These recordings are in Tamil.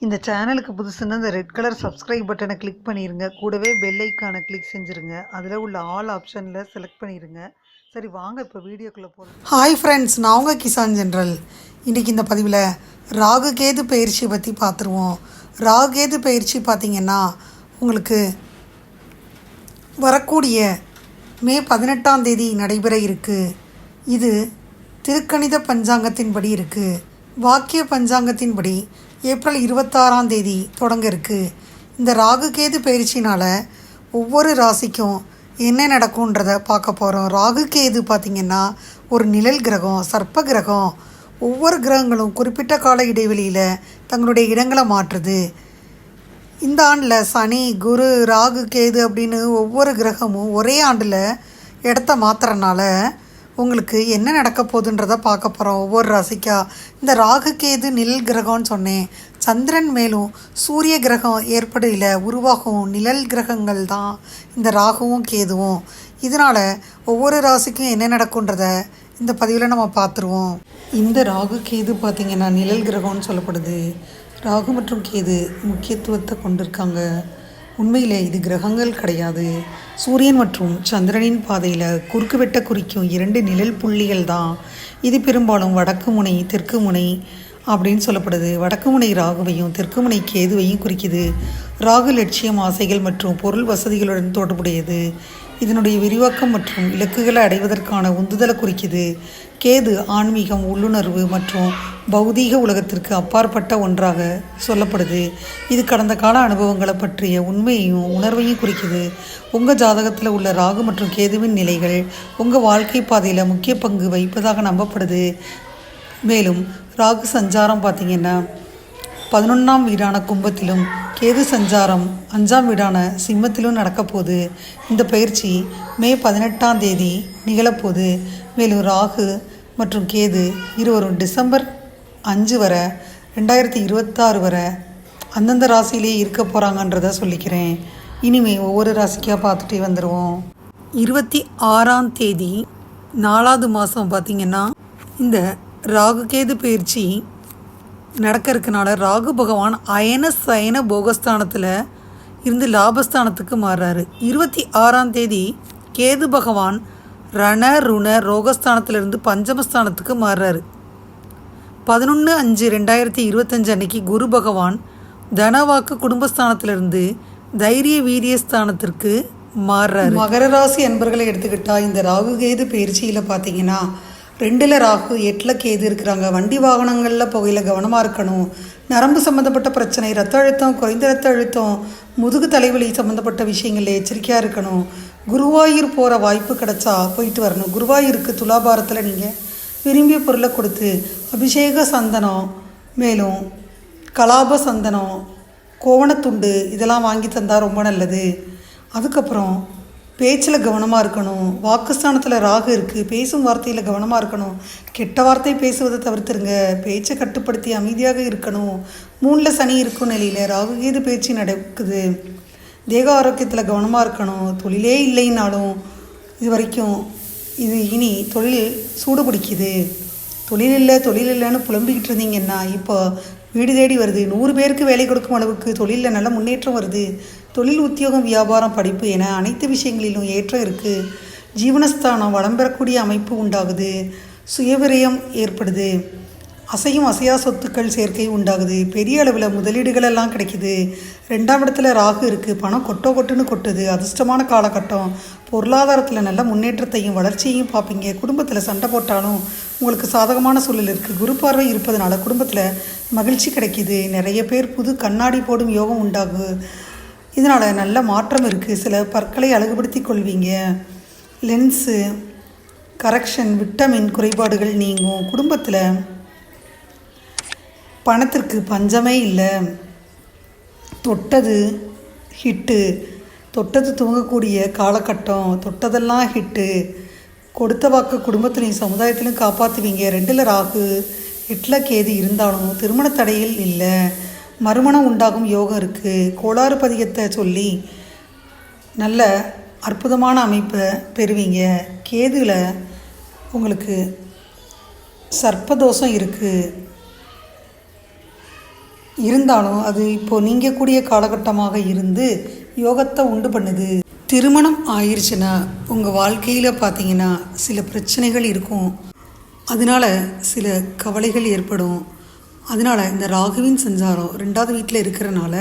இந்த சேனலுக்கு புதுசுன்னா இந்த ரெட் கலர் சப்ஸ்கிரைப் பட்டனை கிளிக் பண்ணிடுங்க. கூடவே பெல் ஐக்கானை கிளிக் செஞ்சுருங்க. அதில் உள்ள ஆல் ஆப்ஷனில் செலக்ட் பண்ணிடுங்க. சரி வாங்க இப்போ வீடியோக்குள்ளே போகலாம். ஹாய் ஃப்ரெண்ட்ஸ், நான் உங்கள் கிசான் ஜென்ரல். இன்றைக்கி இந்த பதிவில் ராகு கேது பயிற்சியை பற்றி பார்த்துருவோம். ராகு கேது பயிற்சி பார்த்திங்கன்னா உங்களுக்கு வரக்கூடிய மே 18ஆம் தேதி நடைபெற இருக்குது. இது திருக்கணித பஞ்சாங்கத்தின்படி இருக்குது. வாக்கிய பஞ்சாங்கத்தின்படி ஏப்ரல் 26ஆம் தேதி தொடங்க இருக்குது. இந்த ராகு கேது பயிற்சினால் ஒவ்வொரு ராசிக்கும் என்ன நடக்கும்ன்றதை பார்க்க போகிறோம். ராகு கேது பார்த்திங்கன்னா ஒரு நிழல் கிரகம், சர்ப்ப கிரகம். ஒவ்வொரு கிரகங்களும் குறிப்பிட்ட கால இடைவெளியில் தங்களுடைய இடங்களை மாற்றுது. இந்த ஆண்டில் சனி, குரு, ராகு, கேது அப்படின்னு ஒவ்வொரு கிரகமும் ஒரே ஆண்டில் இடத்த மாற்றுறனால உங்களுக்கு என்ன நடக்க போகுதுன்றதை பார்க்க போகிறோம் ஒவ்வொரு ராசிக்கா. இந்த ராகு கேது நிழல் கிரகம்னு சொன்னேன். சந்திரன் மேலும் சூரிய கிரகம் ஏற்படையில் உருவாகும் நிழல் கிரகங்கள் தான் இந்த ராகுவும் கேதுவும். இதனால் ஒவ்வொரு ராசிக்கும் என்ன நடக்குன்றத இந்த பதிவில் நம்ம பார்த்துருவோம். இந்த ராகு கேது பார்த்திங்கன்னா நிழல் கிரகம்னு சொல்லப்படுது. ராகு மற்றும் கேது முக்கியத்துவத்தை கொண்டிருக்காங்க. உண்மையில் இது கிரகங்கள் கிடையாது. சூரியன் மற்றும் சந்திரனின் பாதையில் குறுக்கு வெட்ட குறிக்கும் 2 நிழல் புள்ளிகள் தான். இது பெரும்பாலும் வடக்கு முனை, தெற்கு முனை அப்படின்னு சொல்லப்படுது. வடக்கு முனை ராகுவையும் தெற்கு முனை கேதுவையும் குறிக்குது. ராகு லட்சியம், ஆசைகள் மற்றும் பொருள் வசதிகளுடன் தொடர்புடையது. இதனுடைய விரிவாக்கம் மற்றும் இலக்குகளை அடைவதற்கான உந்துதலை குறிக்குது. கேது ஆன்மீகம், உள்ளுணர்வு மற்றும் பௌதீக உலகத்திற்கு அப்பாற்பட்ட ஒன்றாக சொல்லப்படுது. இது கடந்த கால அனுபவங்களை பற்றிய உண்மையையும் உணர்வையும் குறிக்குது. உங்கள் ஜாதகத்தில் உள்ள ராகு மற்றும் கேதுவின் நிலைகள் உங்கள் வாழ்க்கை பாதையில் முக்கிய பங்கு வகிப்பதாக நம்பப்படுது. மேலும் ராகு சஞ்சாரம் பார்த்திங்கன்னா 11ஆம் வீடான கும்பத்திலும் கேது சஞ்சாரம் 5ஆம் வீடான சிம்மத்திலும் நடக்கப்போகுது. இந்த பயிற்சி மே 18ஆம் தேதி நிகழப்போகுது. மேலும் ராகு மற்றும் கேது இருவரும் டிசம்பர் 5 வரை 2026 வரை அந்தந்த ராசியிலே இருக்க போகிறாங்கன்றதை சொல்லிக்கிறேன். இனிமேல் ஒவ்வொரு ராசிக்காக பார்த்துட்டே வந்துடுவோம். 26ஆம் தேதி 4வது மாதம் பார்த்திங்கன்னா இந்த ராகு கேது பயிற்சி நடக்க இருக்கனால ராகு பகவான் அயன சயன போகஸ்தானத்தில் இருந்து லாபஸ்தானத்துக்கு மாறுறாரு. 26ஆம் தேதி கேது பகவான் ரண ருண ரோகஸ்தானத்திலிருந்து பஞ்சமஸ்தானத்துக்கு மாறுறாரு. 11/5/2025 அன்னைக்கு குரு பகவான் தனவாக்கு குடும்பஸ்தானத்திலிருந்து தைரிய வீரியஸ்தானத்திற்கு மாறுறாரு. மகர ராசி அன்பர்களை எடுத்துக்கிட்டால் இந்த ராகு கேது பயிற்சியில் பார்த்தீங்கன்னா 2ல் ராகு 8ல் கேது இருக்கிறாங்க. வண்டி வாகனங்களில் புகையில் கவனமாக இருக்கணும். நரம்பு சம்மந்தப்பட்ட பிரச்சனை, ரத்த அழுத்தம், குறைந்த ரத்த அழுத்தம், முதுகு தலைவலி சம்மந்தப்பட்ட விஷயங்களில் எச்சரிக்கையாக இருக்கணும். குருவாயூர் போகிற வாய்ப்பு கிடச்சா போயிட்டு வரணும். குருவாயூருக்கு துலாபாரத்தில் நீங்கள் விரும்பிய பொருளை கொடுத்து அபிஷேக சந்தனம், மேலும் கலாப சந்தனம், கோவணத்துண்டு இதெல்லாம் வாங்கி தந்தால் ரொம்ப நல்லது. அதுக்கப்புறம் பேச்சில் கவனமாக இருக்கணும். வாக்குஸ்தானத்தில் ராகு இருக்குது. பேசும் வார்த்தையில் கவனமாக இருக்கணும். கெட்ட வார்த்தை பேசுவதை தவிர்த்துருங்க. பேச்சை கட்டுப்படுத்தி அமைதியாக இருக்கணும். 3ல் சனி இருக்கும் நிலையில் ராகு கேது பேச்சு நடக்குது. தேக ஆரோக்கியத்தில் கவனமாக இருக்கணும். தொழிலே இல்லைன்னாலும் இது வரைக்கும் இனி தொழில் சூடு பிடிக்குது. தொழில் இல்லைன்னு புலம்பிக்கிட்டு இருந்தீங்கன்னா இப்போ வீடு தேடி வருது. 100 பேருக்கு வேலை கொடுக்கும் அளவுக்கு தொழிலில் நல்ல முன்னேற்றம் வருது. தொழில், உத்தியோகம், வியாபாரம், படிப்பு என அனைத்து விஷயங்களிலும் ஏற்றம் இருக்குது. ஜீவனஸ்தானம் வளம் பெறக்கூடிய அமைப்பு உண்டாகுது. சுயவிரயம் ஏற்படுது. அசையும் அசையா சொத்துக்கள் சேர்க்கை உண்டாகுது. பெரிய அளவில் முதலீடுகளெல்லாம் கிடைக்குது. 2ஆம் இடத்துல ராகு இருக்குது. பணம் கொட்டுன்னு கொட்டுது. அதிர்ஷ்டமான காலகட்டம். பொருளாதாரத்தில் நல்ல முன்னேற்றத்தையும் வளர்ச்சியையும் பார்ப்பீங்க. குடும்பத்தில் சண்டை போட்டாலும் உங்களுக்கு சாதகமான சூழல் இருக்குது. குரு பார்வை இருப்பதனால குடும்பத்தில் மகிழ்ச்சி கிடைக்கிது. நிறைய பேர் புது கண்ணாடி போடும் யோகம் உண்டாகுது. இதனால் நல்ல மாற்றம் இருக்குது. சில பற்களை அழகுபடுத்தி கொள்வீங்க. லென்ஸு கரெக்ஷன், விட்டமின் குறைபாடுகள் நீங்கும். குடும்பத்தில் பணத்திற்கு பஞ்சமே இல்லை. தொட்டது ஹிட்டு. தொட்டது துவங்கக்கூடிய காலகட்டம். தொட்டதெல்லாம் ஹிட்டு. கொடுத்த வாக்கு குடும்பத்திலையும் சமுதாயத்திலையும் காப்பாற்றுவீங்க. 2ல் ராகு 8ல் கேது இருந்தாலும் திருமண தடையில் இல்லை. மறுமணம் உண்டாகும் யோகம் இருக்குது. கோளாறு பதிகத்தை சொல்லி நல்ல அற்புதமான அமைப்பை பெறுவீங்க. கேதுவில் உங்களுக்கு சர்ப்பதோஷம் இருக்குது. இருந்தாலும் அது இப்போது நீங்கக்கூடிய காலகட்டமாக இருந்து யோகத்தை உண்டு பண்ணுது. திருமணம் ஆயிடுச்சுன்னா உங்கள் வாழ்க்கையில் பார்த்தீங்கன்னா சில பிரச்சனைகள் இருக்கும், அதனால் சில கவலைகள் ஏற்படும். அதனால் இந்த ராகுவின் சஞ்சாரம் 2வது வீட்டில் இருக்கிறனால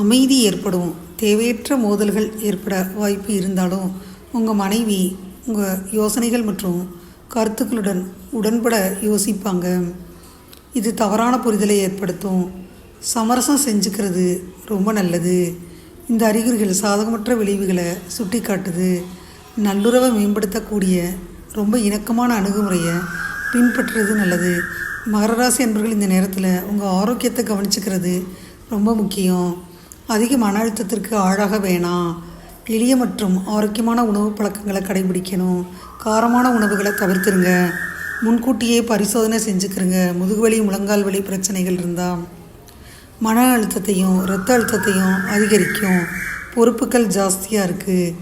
அமைதி ஏற்படும். தேவையற்ற மோதல்கள் ஏற்பட வாய்ப்பு இருந்தாலும் உங்கள் மனைவி உங்கள் யோசனைகள் மற்றும் கருத்துக்களுடன் உடன்பட யோசிப்பாங்க. இது தவறான புரிதலை ஏற்படுத்தும். சமரசம் செஞ்சுக்கிறது ரொம்ப நல்லது. இந்த அறிகுறிகள் சாதகமற்ற விளைவுகளை சுட்டி காட்டுது. நல்லுறவை மேம்படுத்தக்கூடிய ரொம்ப இணக்கமான அணுகுமுறையை பின்பற்றுறது நல்லது. மகர ராசி அன்பர்கள் இந்த நேரத்தில் உங்கள் ஆரோக்கியத்தை கவனிச்சுக்கிறது ரொம்ப முக்கியம். அதிக மன அழுத்தத்திற்கு ஆளாக வேணாம். எளிய மற்றும் ஆரோக்கியமான உணவு பழக்கங்களை கடைபிடிக்கணும். காரமான உணவுகளை தவிர்த்துருங்க. முன்கூட்டியே பரிசோதனை செஞ்சுக்கிறங்க. முதுகுவலி முழங்கால் வலி பிரச்சனைகள் இருந்தால் மன அழுத்தத்தையும் இரத்த அழுத்தத்தையும் அதிகரிக்கும். பொறுப்புகள் ஜாஸ்தியாக இருக்குது.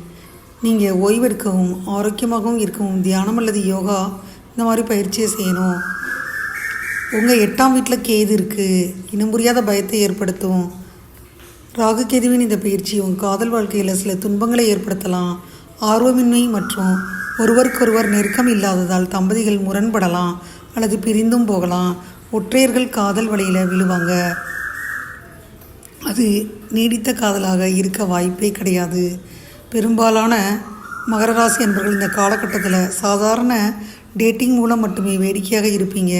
நீங்கள் ஓய்வெடுக்கவும் ஆரோக்கியமாகவும் இருக்கவும் தியானம் அல்லது யோகா இந்த மாதிரி பயிற்சியை செய்யணும். உங்கள் 8ஆம் வீட்டில் கேது இருக்குது, இனம் புரியாத பயத்தை ஏற்படுத்தும். ராகு கேதுவின் இந்த பயிற்சி உங்கள் காதல் வாழ்க்கையில் சில துன்பங்களை ஏற்படுத்தலாம். ஆர்வமின்மை மற்றும் ஒருவருக்கொருவர் நெருக்கம் இல்லாததால் தம்பதிகள் முரண்படலாம் அல்லது பிரிந்தும் போகலாம். ஒற்றையர்கள் காதல் வலையில் விழுவாங்க. அது நீடித்த காதலாக இருக்க வாய்ப்பே கிடையாது. பெரும்பாலான மகர ராசி அன்பர்கள் இந்த காலகட்டத்தில் சாதாரண டேட்டிங் மூலம் மட்டுமே வேடிக்கையாக இருப்பீங்க.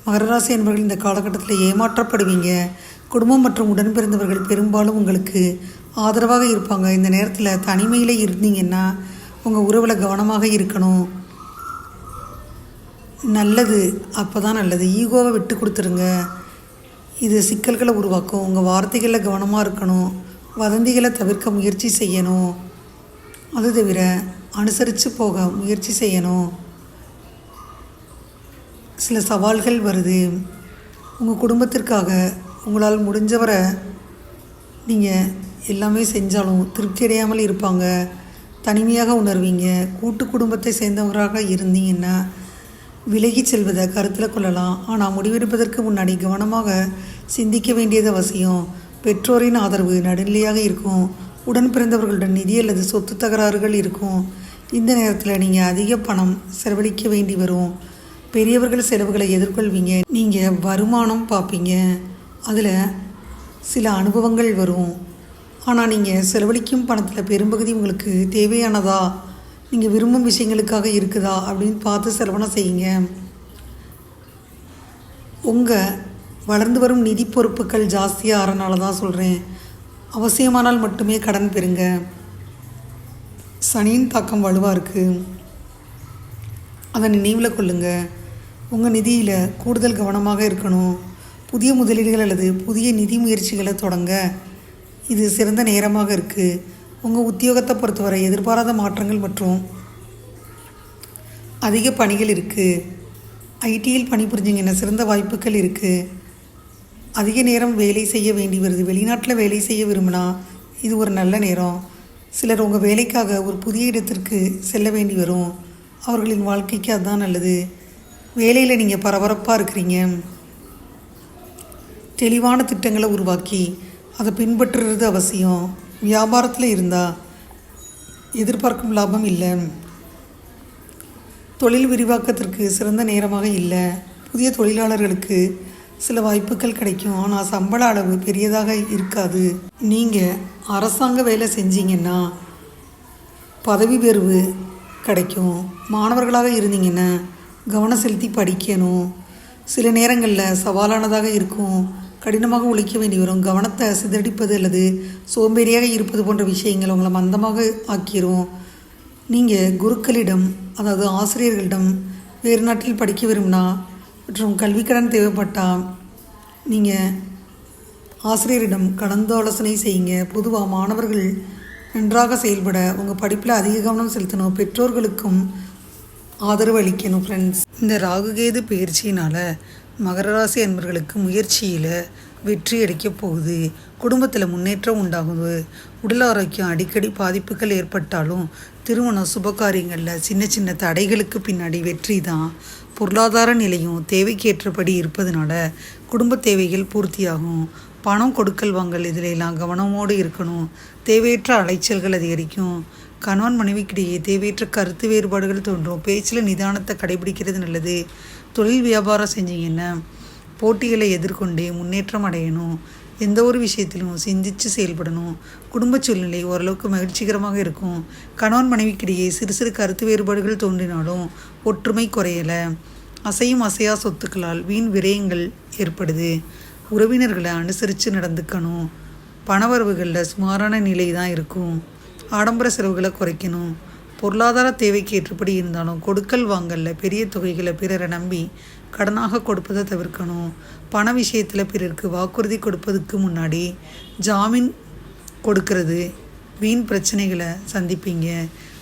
மகர ராசி அன்பர்கள் இந்த காலகட்டத்தில் ஏமாற்றப்படுவீங்க. குடும்பம் மற்றும் உடன் பிறந்தவர்கள் பெரும்பாலும் உங்களுக்கு ஆதரவாக இருப்பாங்க. இந்த நேரத்தில் தனிமையில் இருந்தீங்கன்னா உங்கள் உறவில் கவனமாக இருக்கணும். நல்லது, அப்போ தான் நல்லது. ஈகோவை விட்டு கொடுத்துருங்க. இது சிக்கல்களை உருவாக்கும். உங்கள் வார்த்தைகளில் கவனமாக இருக்கணும். வதந்திகளை தவிர்க்க முயற்சி செய்யணும். அது தவிர அனுசரித்து போக முயற்சி செய்யணும். சில சவால்கள் வருது. உங்கள் குடும்பத்திற்காக உங்களால் முடிஞ்சவரை நீங்கள் எல்லாமே செஞ்சாலும் திருப்தி அடையாமல் இருப்பாங்க. தனிமையாக உணர்வீங்க. கூட்டு குடும்பத்தை சேர்ந்தவராக இருந்தீங்கன்னா விலகி செல்வதை கருத்தில் கொள்ளலாம். ஆனால் முடிவெடுப்பதற்கு முன்னாடி கவனமாக சிந்திக்க வேண்டியது அவசியம். பெற்றோரின் ஆதரவு நடுநிலையாக இருக்கும். உடன் பிறந்தவர்களுடன் நிதி அல்லது சொத்து தகராறுகள் இருக்கும். இந்த நேரத்தில் நீங்கள் அதிக பணம் செலவழிக்க வேண்டி வரும். பெரியவர்கள் செலவுகளை எதிர்கொள்வீங்க. நீங்கள் வருமானம் பார்ப்பீங்க. அதில் சில அனுபவங்கள் வரும். ஆனால் நீங்கள் செலவழிக்கும் பணத்தில் பெரும்பகுதி உங்களுக்கு தேவையானதா, நீங்கள் விரும்பும் விஷயங்களுக்காக இருக்குதா அப்படின்னு பார்த்து செலவனை செய்யுங்க. உங்கள் வளர்ந்து வரும் நிதி பொறுப்புகள் ஜாஸ்தியாக ஆறனால தான் சொல்கிறேன். அவசியமானால் மட்டுமே கடன் பெறுங்க. சனியின் தாக்கம் வலுவாக இருக்குது, அதை நினைவில் கொள்ளுங்கள். உங்கள் நிதியில் கூடுதல் கவனமாக இருக்கணும். புதிய முதலீடுகள் அல்லது புதிய நிதி முயற்சிகளை தொடங்க இது சிறந்த நேரமாக இருக்குது. உங்கள் உத்தியோகத்தை பொறுத்தவரை எதிர்பாராத மாற்றங்கள் மற்றும் அதிக பணிகள் இருக்குது. ஐடியில் பணிபுரிஞ்சிங்கன்னா சிறந்த வாய்ப்புகள் இருக்குது. அதிக நேரம் வேலை செய்ய வேண்டி வருது. வெளிநாட்டில் வேலை செய்ய விரும்பினா இது ஒரு நல்ல நேரம். சிலர் உங்கள் வேலைக்காக ஒரு புதிய இடத்திற்கு செல்ல வேண்டி வரும். அவர்களின் வாழ்க்கைக்கு அதுதான் நல்லது. வேலையில் நீங்கள் பரபரப்பாக இருக்கிறீங்க. தெளிவான திட்டங்களை உருவாக்கி அதை பின்பற்றுறது அவசியம். வியாபாரத்தில் இருந்தால் எதிர்பார்க்கும் லாபம் இல்லை. தொழில் விரிவாக்கத்திற்கு சிறந்த நேரமாக இல்லை. புதிய தொழிலாளர்களுக்கு சில வாய்ப்புகள் கிடைக்கும், ஆனால் சம்பள அளவு பெரியதாக இருக்காது. நீங்கள் அரசாங்க வேலை செஞ்சீங்கன்னா பதவி உயர்வு கிடைக்கும். மாணவர்களாக இருந்தீங்கன்னா கவனம் செலுத்தி படிக்கணும். சில நேரங்களில் சவாலானதாக இருக்கும். கடினமாக உழைக்க வேண்டி வரும். கவனத்தை சிதறடிப்பது அல்லது சோம்பேறியாக இருப்பது போன்ற விஷயங்கள் உங்களை மந்தமாக ஆக்கிரும். நீங்கள் குருக்களிடம், அதாவது ஆசிரியர்களிடம் வேறு நாட்டில் படிக்க விரும்பினா மற்றும் கல்விக்கடன் தேவைப்பட்டால் நீங்கள் ஆசிரியரிடம் கலந்தாலோசனை செய்யுங்க. பொதுவாக மாணவர்கள் நன்றாக செயல்பட உங்கள் படிப்பில் அதிக கவனம் செலுத்தணும். பெற்றோர்களுக்கும் ஆதரவு அளிக்கணும். ஃப்ரெண்ட்ஸ், இந்த ராகுகேது பயிற்சியினால் மகர ராசி அன்பர்களுக்கு முயற்சியில் வெற்றி அடிக்கப் போகுது. குடும்பத்தில் முன்னேற்றம் உண்டாகுது. உடல் ஆரோக்கியம் அடிக்கடி பாதிப்புகள் ஏற்பட்டாலும் திருமணம் சுபகாரியங்களில் சின்ன சின்ன தடைகளுக்கு பின்னாடி வெற்றி தான். பொருளாதார நிலையும் தேவைக்கேற்றபடி இருப்பதனால குடும்ப தேவைகள் பூர்த்தியாகும். பணம் கொடுக்கல் வாங்கல் இதிலெல்லாம் கவனமோடு இருக்கணும். தேவையற்ற அலைச்சல்கள் அதிகரிக்கும். கணவன் மனைவிக்கிடையே தேவையற்ற கருத்து வேறுபாடுகள் தோன்றும். பேச்சில் நிதானத்தை கடைபிடிக்கிறது நல்லது. தொழில் வியாபாரம் செஞ்சீங்கன்னா போட்டிகளை எதிர்கொண்டே முன்னேற்றம் அடையணும். எந்த ஒரு விஷயத்திலும் சிந்தித்து செயல்படணும். குடும்ப சூழ்நிலை ஓரளவுக்கு மகிழ்ச்சிகரமாக இருக்கும். கணவன் மனைவிக்கிடையே சிறு சிறு கருத்து வேறுபாடுகள் தோன்றினாலும் ஒற்றுமை குறையலை. அசையும் அசையா சொத்துக்களால் வீண் விரயங்கள் ஏற்படுது. உறவினர்களை அனுசரித்து நடந்துக்கணும். பணவரவுகளில் சுமாரான நிலை தான் இருக்கும். ஆடம்பர செலவுகளை குறைக்கணும். பொருளாதார தேவைக்கு ஏற்றபடி இருந்தாலும் கொடுக்கல் வாங்கல்ல பெரிய தொகைகளை பிறரை நம்பி கடனாக கொடுப்பதை தவிர்க்கணும். பண விஷயத்தில் பிறருக்கு வாக்குறுதி கொடுப்பதுக்கு முன்னாடி ஜாமீன் கொடுக்கறது வீண் பிரச்சனைகளை சந்திப்பீங்க.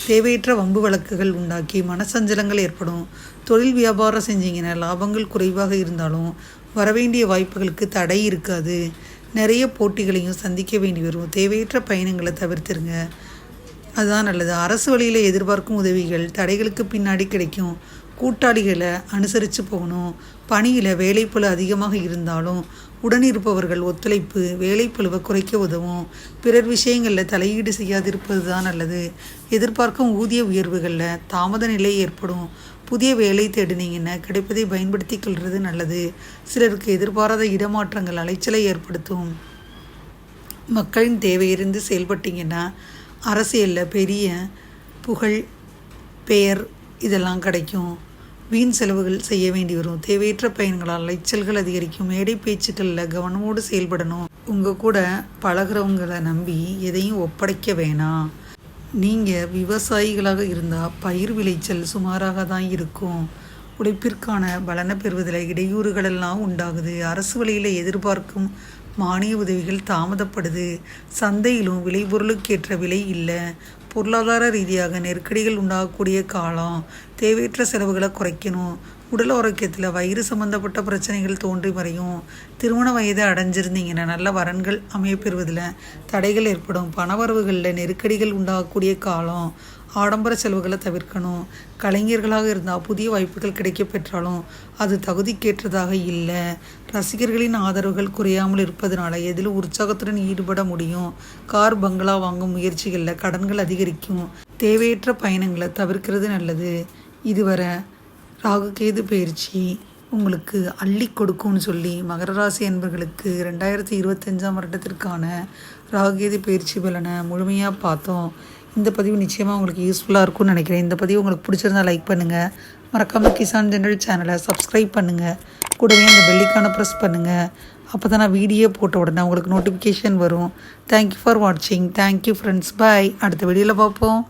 தேவையற்ற வம்பு வழக்குகள் உண்டாக்கி மனசஞ்சலங்கள் ஏற்படும். தொழில் வியாபாரம் செஞ்சீங்கன்னா லாபங்கள் குறைவாக இருந்தாலும் வரவேண்டிய வாய்ப்புகளுக்கு தடை இருக்காது. நிறைய போட்டிகளையும் சந்திக்க வேண்டி வரும். தேவையற்ற பயணங்களை தவிர்த்துருங்க, அதுதான் நல்லது. அரசு வழியில் எதிர்பார்க்கும் உதவிகள் தடைகளுக்கு பின்னாடி கிடைக்கும். கூட்டாளிகளை அனுசரித்து போகணும். பணியில் வேலைப்பளு அதிகமாக இருந்தாலும் உடன் இருப்பவர்கள் ஒத்துழைப்பு வேலைப்பளுவை குறைக்க உதவும். பிறர் விஷயங்களில் தலையீடு செய்யாதிருப்பது தான் நல்லது. எதிர்பார்க்கும் ஊதிய உயர்வுகளில் தாமத நிலை ஏற்படும். புதிய வேலை தேடினீங்கன்னா கிடைப்பதை பயன்படுத்தி கொள்வது நல்லது. சிலருக்கு எதிர்பாராத இடமாற்றங்கள் அலைச்சலை ஏற்படுத்தும். மக்களின் தேவையிருந்து செயல்பட்டீங்கன்னா அரசியலில் பெரிய புகழ் பெயர் இதெல்லாம் கிடைக்கும். வீண் செலவுகள் செய்ய வேண்டி வரும். தேவையற்ற பயன்களால் அலைச்சல்கள் அதிகரிக்கும். மேடை பேச்சுக்களில் கவனமோடு செயல்படணும். உங்கள் கூட பழகிறவங்களை நம்பி எதையும் ஒப்படைக்க வேணாம். நீங்கள் விவசாயிகளாக இருந்தால் பயிர் விளைச்சல் சுமாராக தான் இருக்கும். உழைப்பிற்கான பலனை பெறுவதில் இடையூறுகளெல்லாம் உண்டாகுது. அரசு வழியில் எதிர்பார்க்கும் மானிய உதவிகள் தாமதப்படுது. சந்தையிலும் விளைபொருளுக்கேற்ற விலை இல்லை. பொருளாதார ரீதியாக நெருக்கடிகள் உண்டாகக்கூடிய காலம். தேவையற்ற செலவுகளை குறைக்கணும். உடல் ஆரோக்கியத்தில் வயிறு சம்பந்தப்பட்ட பிரச்சனைகள் தோன்றி மறையும். திருமண வயதை அடைஞ்சிருந்தீங்கன்னா நல்ல வரன்கள் அமையப்பெறுவதில் தடைகள் ஏற்படும். பணவரவுகளில் நெருக்கடிகள் உண்டாகக்கூடிய காலம். ஆடம்பர செலவுகளை தவிர்க்கணும். கலைஞர்களாக இருந்தால் புதிய வாய்ப்புகள் கிடைக்க பெற்றாலும் அது தகுதிக்கேற்றதாக இல்லை. ரசிகர்களின் ஆதரவுகள் குறையாமல் இருப்பதனால எதிலும் உற்சாகத்துடன் ஈடுபட முடியும். கார் பங்களா வாங்கும் முயற்சிகளில் கடன்கள் அதிகரிக்கும். தேவையற்ற பயணங்களை தவிர்க்கிறது நல்லது. இதுவரை ராகுகேது பயிற்சி உங்களுக்கு அள்ளி கொடுக்கும்னு சொல்லி மகர ராசி அன்பர்களுக்கு 2025ஆம் வருடத்திற்கான ராகுகேது பயிற்சி பலனை முழுமையாக பார்த்தோம். இந்த பதிவு நிச்சயமாக உங்களுக்கு யூஸ்ஃபுல்லாக இருக்கும்னு நினைக்கிறேன். இந்த பதிவு உங்களுக்கு பிடிச்சிருந்தா லைக் பண்ணுங்கள். மறக்காமல் கிசான் ஜெனரல் சேனலை சப்ஸ்கிரைப் பண்ணுங்கள். கூடவே அந்த பெல்லைக்கான ப்ரெஸ் பண்ணுங்கள். அப்போ தான் நான் வீடியோ போட்ட உடனே உங்களுக்கு நோட்டிஃபிகேஷன் வரும். தேங்க்யூ ஃபார் வாட்சிங். Thank you friends. பாய். அடுத்த வீடியோவில் பார்ப்போம்.